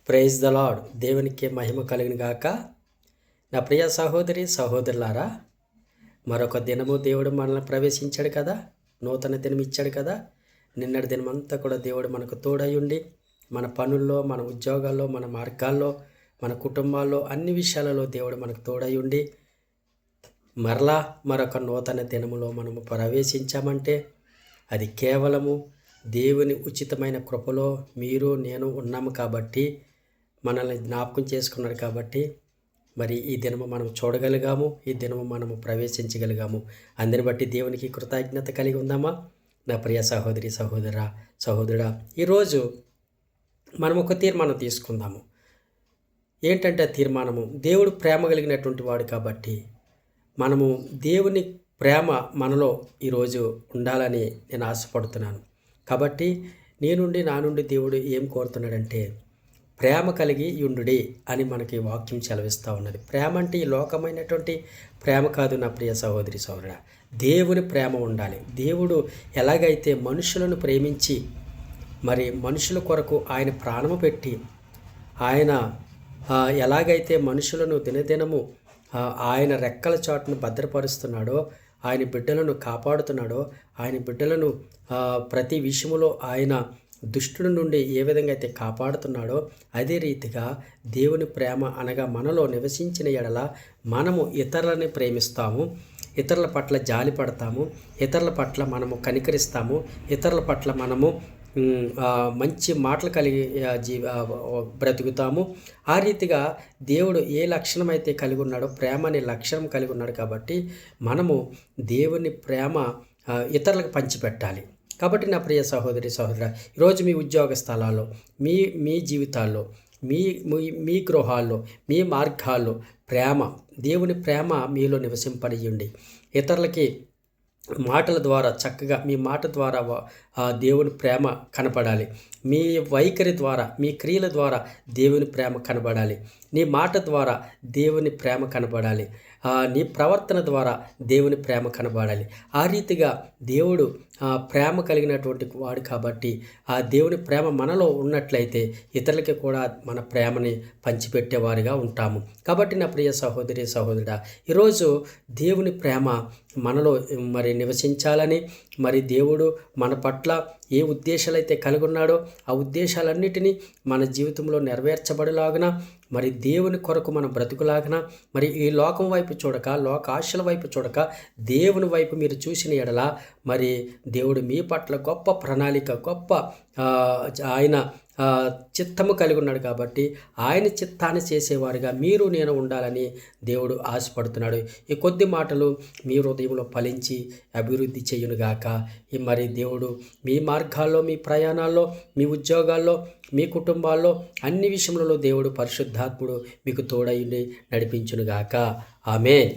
Praise the lord. దేవునికి మహిమ కలిగిన గాక. నా ప్రియ సహోదరి సహోదరులారా, మరొక దినము దేవుడు మనల్ని ప్రవేశించాడు కదా, నూతన దినం ఇచ్చాడు కదా. నిన్నటి దినమంతా కూడా దేవుడు మనకు తోడై ఉండి మన పనుల్లో, మన ఉద్యోగాల్లో, మన మార్గాల్లో, మన కుటుంబాల్లో, అన్ని విషయాలలో దేవుడు మనకు తోడై ఉండి మరలా మరొక నూతన దినములో మనము ప్రవేశించామంటే అది కేవలము దేవుని ఉచితమైన కృపలో మీరు నేను ఉన్నాము కాబట్టి, మనల్ని జ్ఞాపకం చేసుకున్నాడు కాబట్టి మరి ఈ దినము మనం చూడగలిగాము, ఈ దినము మనము ప్రవేశించగలిగాము. అందుని బట్టి దేవునికి కృతజ్ఞత కలిగి ఉందామా నా ప్రియ సహోదరి సహోదరుడా. ఈరోజు మనం ఒక తీర్మానం తీసుకుందాము. ఏంటంటే ఆ తీర్మానము, దేవుడు ప్రేమ కలిగినటువంటి వాడు కాబట్టి మనము దేవుని ప్రేమ మనలో ఈరోజు ఉండాలని నేను ఆశపడుతున్నాను. కాబట్టి నా నుండి దేవుడు ఏం కోరుతున్నాడంటే ప్రేమ కలిగి యుండుడి అని మనకి వాక్యం సెలవిస్తూ ఉన్నది. ప్రేమ అంటే ఈ లోకమైనటువంటి ప్రేమ కాదు నా ప్రియ సహోదరి సహోదరుడా. దేవుని ప్రేమ ఉండాలి. దేవుడు ఎలాగైతే మనుషులను ప్రేమించి మరి మనుషుల కొరకు ఆయన ప్రాణము పెట్టి ఆయన ఎలాగైతే మనుషులను దినదినము ఆయన రెక్కల చాటును భద్రపరుస్తున్నాడో, ఆయన బిడ్డలను కాపాడుతున్నాడో, ఆయన బిడ్డలను ప్రతి విషయంలో ఆయన దుష్టుడి నుండి ఏ విధంగా అయితే కాపాడుతున్నాడో అదే రీతిగా దేవుని ప్రేమ అనగా మనలో నివసించిన ఎడల మనము ఇతరులని ప్రేమిస్తాము, ఇతరుల పట్ల జాలి పడతాము, ఇతరుల పట్ల మనము కనికరిస్తాము, ఇతరుల పట్ల మనము మంచి మాటలు కలిగి బ్రతుకుతాము. ఆ రీతిగా దేవుడు ఏ లక్షణం అయితే కలిగి ఉన్నాడో ప్రేమ అనే లక్షణం కలిగి ఉన్నాడు కాబట్టి మనము దేవుని ప్రేమ ఇతరులకు పంచిపెట్టాలి. కాబట్టి నా ప్రియ సహోదరి సహోదరుడా, ఈరోజు మీ ఉద్యోగ స్థలాల్లో, మీ జీవితాల్లో, మీ గృహాల్లో, మీ మార్గాల్లో దేవుని ప్రేమ మీలో నివసింపనియండి. ఇతరులకి మాటల ద్వారా చక్కగా మీ మాట ద్వారా దేవుని ప్రేమ కనపడాలి. మీ వైఖరి ద్వారా, మీ క్రియల ద్వారా దేవుని ప్రేమ కనబడాలి. నీ మాట ద్వారా దేవుని ప్రేమ కనబడాలి. నీ ప్రవర్తన ద్వారా దేవుని ప్రేమ కనబడాలి. ఆ రీతిగా దేవుడు ప్రేమ కలిగినటువంటి వాడు కాబట్టి ఆ దేవుని ప్రేమ మనలో ఉన్నట్లయితే ఇతరులకి కూడా మన ప్రేమని పంచిపెట్టేవారిగా ఉంటాము. కాబట్టి నా ప్రియ సహోదరి సహోదరుడా, ఈరోజు దేవుని ప్రేమ మనలో మరి నివసించాలని, మరి దేవుడు మన పట్ల ఏ ఉద్దేశాలు అయితే కలిగి ఉన్నాడో ఆ ఉద్దేశాలన్నిటినీ మన జీవితంలో నెరవేర్చబడేలాగున, మరి దేవుని కొరకు మనం బ్రతుకులాగన, మరి ఈ లోకం వైపు చూడక, లోక ఆశల వైపు చూడక దేవుని వైపు మీరు చూసిన ఎడల మరి దేవుడు మీ పట్ల గొప్ప ప్రణాళిక, గొప్ప ఆయన చిత్తము కలిగి ఉన్నాడు కాబట్టి ఆయన చిత్తాన్ని చేసేవారుగా మీరు నేను ఉండాలని దేవుడు ఆశపడుతున్నాడు. ఈ కొద్ది మాటలు మీ హృదయంలో ఫలించి అభివృద్ధి చేయునుగాక. మరి దేవుడు మీ మార్గాల్లో, మీ ప్రయాణాల్లో, మీ ఉద్యోగాల్లో, మీ కుటుంబాల్లో అన్ని విషయములలో దేవుడు పరిశుద్ధాత్ముడు మీకు తోడైండి నడిపించునుగాక. ఆమేన్.